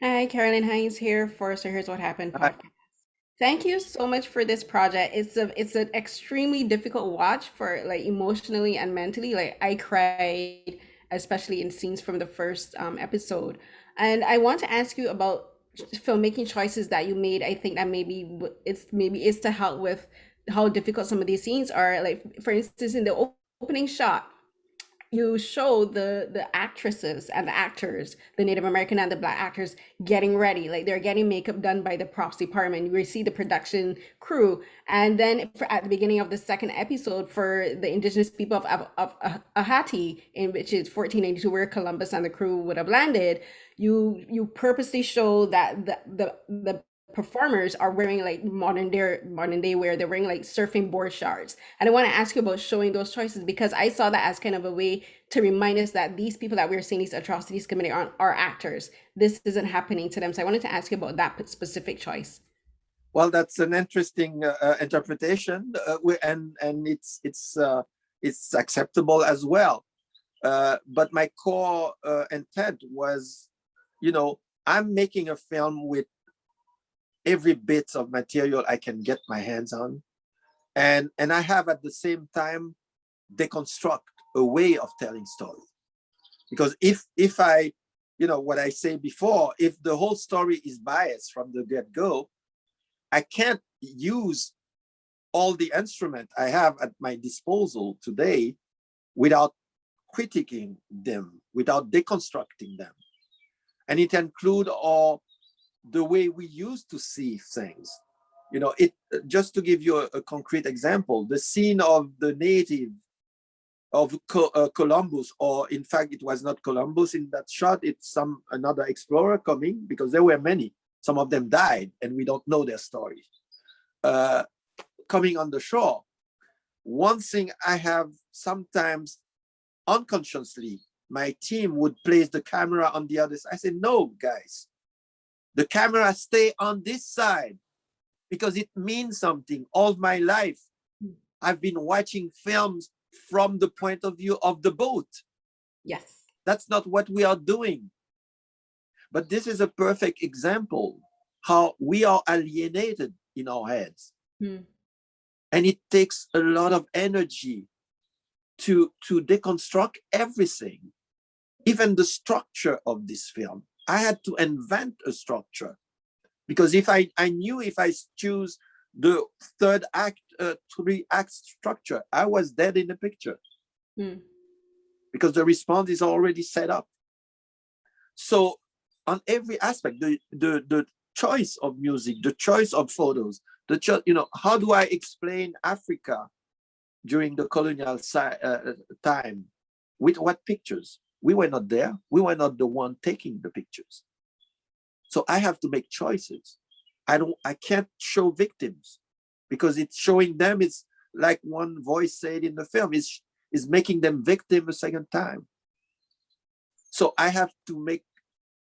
Hi, Carolyn Hines here for So Here's What Happened I, podcast. Thank you so much for this project. It's an extremely difficult watch for like emotionally and mentally. Like I cried, especially in scenes from the first episode. And I want to ask you about filmmaking choices that you made. I think that maybe it's to help with how difficult some of these scenes are. Like for instance, in the opening shot, you show the actresses and the actors, the Native American and the Black actors, getting ready, like they're getting makeup done by the props department. We see the production crew, and then at the beginning of the second episode, for the indigenous people of Ahati, in which is 1492, where Columbus and the crew would have landed, you purposely show that the performers are wearing like modern day wear. They're wearing like surfing board shorts. And I want to ask you about showing those choices, because I saw that as kind of a way to remind us that these people that we're seeing these atrocities committed on are actors. This isn't happening to them. So I wanted to ask you about that specific choice. well, that's an interesting interpretation, and it's acceptable as well. But my core intent was, you know, I'm making a film with every bit of material I can get my hands on, and I have at the same time deconstruct a way of telling stories. Because if I, what I say before, if the whole story is biased from the get-go, I can't use all the instrument I have at my disposal today without critiquing them, without deconstructing them. And it includes all the way we used to see things. It just to give you a concrete example, the scene of the native of Columbus, or in fact, it was not Columbus in that shot, it's another explorer coming, because there were many. Some of them died, and we don't know their story. Coming on the shore, one thing I have sometimes unconsciously, my team would place the camera on the other side. I said, no, guys, the camera stay on this side because it means something. All my life, I've been watching films from the point of view of the boat. Yes. That's not what we are doing. But this is a perfect example how we are alienated in our heads. Hmm. And it takes a lot of energy to deconstruct everything, even the structure of this film. I had to invent a structure, because if I knew if I choose the third act, three act structure, I was dead in the picture, Hmm. because the response is already set up. So on every aspect, the choice of music, the choice of photos, how do I explain Africa during the colonial time? With what pictures? We were not there. We were not the one taking the pictures. So I have to make choices. I can't show victims, because it's showing them, it's like one voice said in the film, is making them victim a second time. So I have to make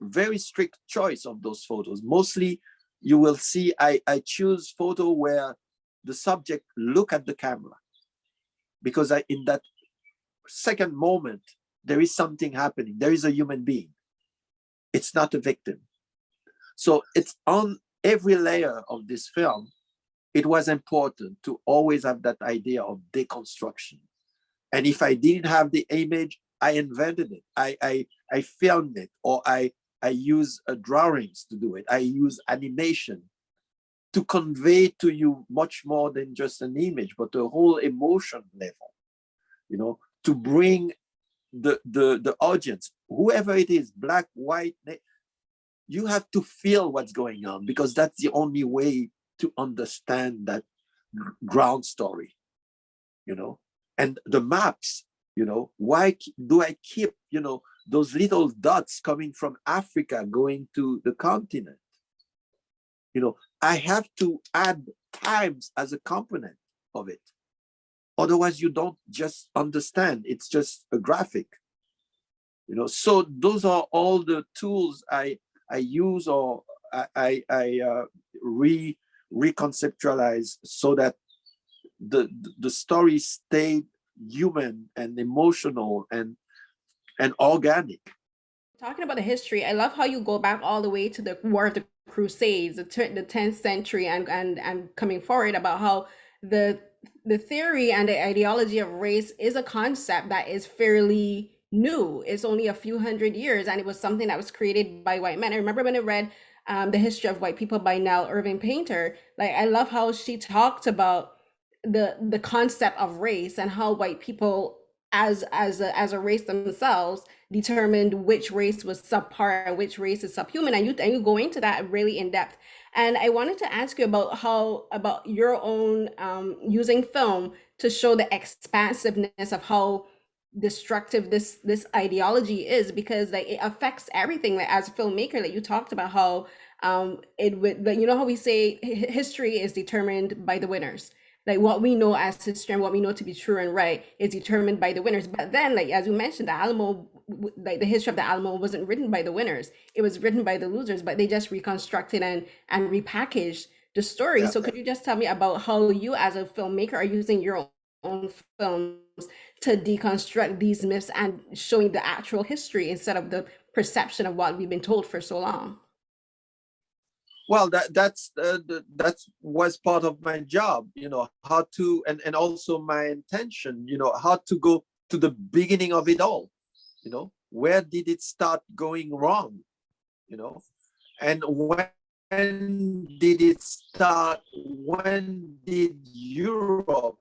very strict choice of those photos. Mostly you will see I choose photo where the subject look at the camera, because in that second moment, there is something happening. There is a human being. It's not a victim. So it's on every layer of this film. It was important to always have that idea of deconstruction. And if I didn't have the image, I invented it. I filmed it, or I use drawings to do it. I use animation to convey to you much more than just an image, but a whole emotion level, to bring the audience, whoever it is, black, white, you have to feel what's going on, because that's the only way to understand that ground story, and the maps, why do I keep, those little dots coming from Africa going to the continent? I have to add times as a component of it. Otherwise, you don't just understand. It's just a graphic. So those are all the tools I use, or I reconceptualize, so that the story stayed human and emotional and organic. Talking about the history, I love how you go back all the way to the War of the Crusades, the 10th century, and coming forward about how the the theory and the ideology of race is a concept that is fairly new. It's only a few hundred years, and it was something that was created by white men. I remember when I read The History of White People by Nell Irving Painter. Like, I love how she talked about the concept of race and how white people as a race themselves determined which race was subpar and which race is subhuman, and you go into that really in depth. And I wanted to ask you about how about your own using film to show the expansiveness of how destructive this ideology is, because like it affects everything. Like, as a filmmaker, like you talked about how it would, like, you know how we say history is determined by the winners. Like, what we know as history and what we know to be true and right is determined by the winners. But then, like as you mentioned, the Alamo, like the history of the Alamo wasn't written by the winners, it was written by the losers, but they just reconstructed and repackaged the story. Yeah. So could you just tell me about how you as a filmmaker are using your own films to deconstruct these myths and showing the actual history instead of the perception of what we've been told for so long? Well, that was part of my job, how to, and also my intention, how to go to the beginning of it all, where did it start going wrong, and when did it start? When did Europe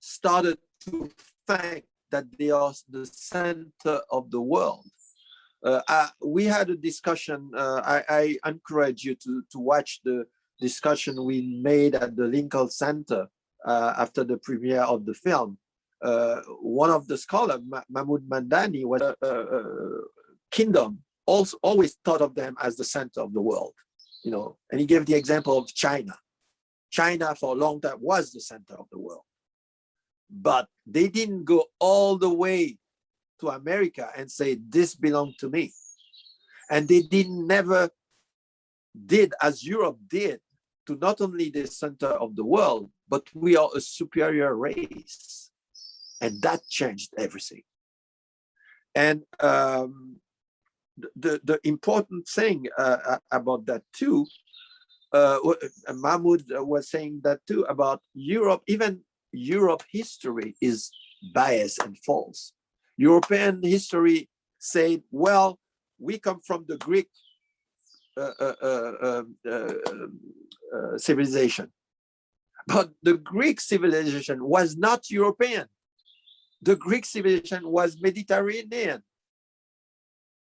started to think that they are the center of the world? We had a discussion. I encourage you to watch the discussion we made at the Lincoln Center after the premiere of the film. One of the scholars, Mahmoud Mandani, was kingdom also always thought of them as the center of the world, and he gave the example of China. China for a long time was the center of the world, but they didn't go all the way to America and say, this belonged to me. And they never did as Europe did, to not only the center of the world, but we are a superior race. And that changed everything. And the important thing about that too, Mahmoud was saying that too, about Europe. Even Europe history is biased and false. European history said, well, we come from the Greek civilization. But the Greek civilization was not European. The Greek civilization was Mediterranean.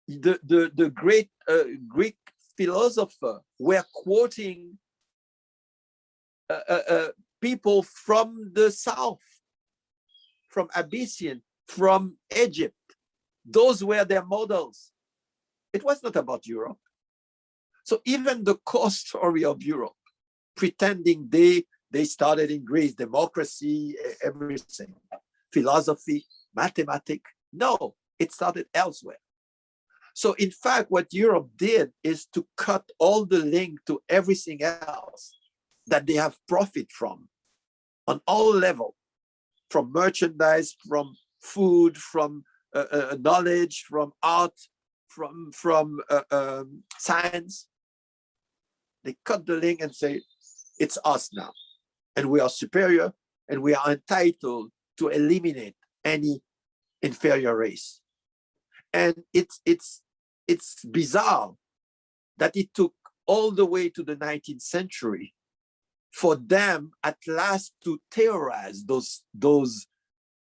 The great Greek philosophers were quoting people from the south, from Abyssinia, from Egypt. Those were their models. It was not about Europe. So even the core story of Europe, pretending they started in Greece, democracy, everything, philosophy, mathematics, no, it started elsewhere. So in fact, what Europe did is to cut all the link to everything else that they have profit from on all levels, from merchandise, from food, from knowledge, from art, from science. They cut the link and say, it's us now. And we are superior, and we are entitled to eliminate any inferior race. And it's bizarre that it took all the way to the 19th century for them at last to theorize those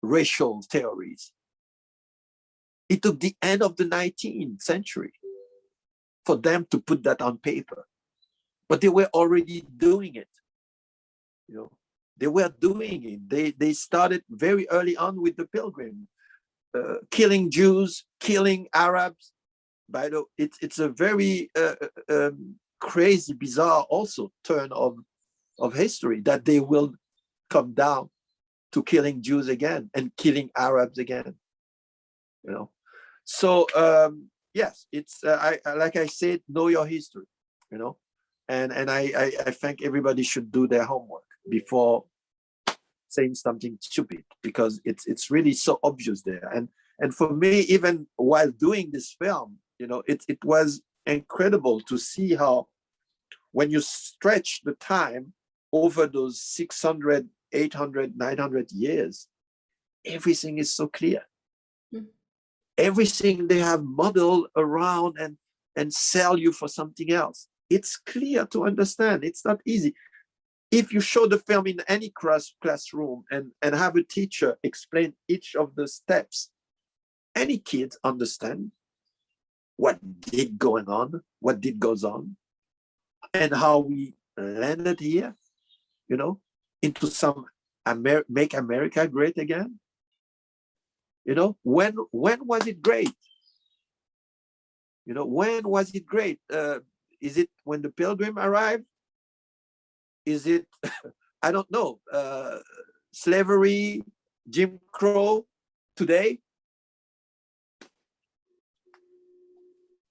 racial theories. It took the end of the 19th century for them to put that on paper. But they were already doing it. They were doing it. They started very early on with the Pilgrim, killing Jews, killing Arabs. By the way, it's a very crazy, bizarre also turn of history that they will come down to killing Jews again and killing Arabs again. So yes, it's like I said, know your history. And I think everybody should do their homework before saying something stupid, because it's really so obvious there. And And for me, even while doing this film, you know, it was incredible to see how when you stretch the time over those 600, 800, 900 years, everything is so clear. Mm. Everything they have modeled around and sell you for something else. It's clear to understand. It's not easy. If you show the film in any classroom and have a teacher explain each of the steps, any kid understand what did going on, what did goes on, and how we landed here, you know, into some make America great again. You know, when was it great? You know, when was it great? Is it when the Pilgrim arrived? Is it, I don't know, slavery, Jim Crow, today?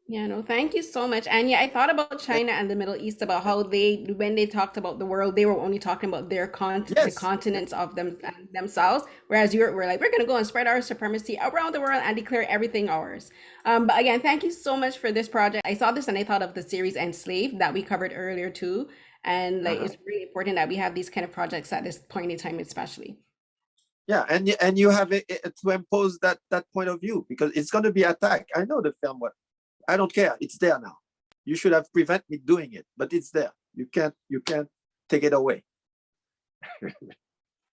Yeah, no, thank you so much. And yeah, I thought about China and the Middle East, about how they, when they talked about the world, they were only talking about their the Yes. continents of themselves. Whereas Europe, we're like, we're gonna go and spread our supremacy around the world and declare everything ours. But again, thank you so much for this project. I saw this and I thought of the series Enslaved that we covered earlier too. And like, it's really important that we have these kind of projects at this point in time, especially. Yeah, and you have to impose that point of view, because it's going to be attacked. I know the film. I don't care. It's there now. You should have prevented me doing it, but it's there. You can't take it away.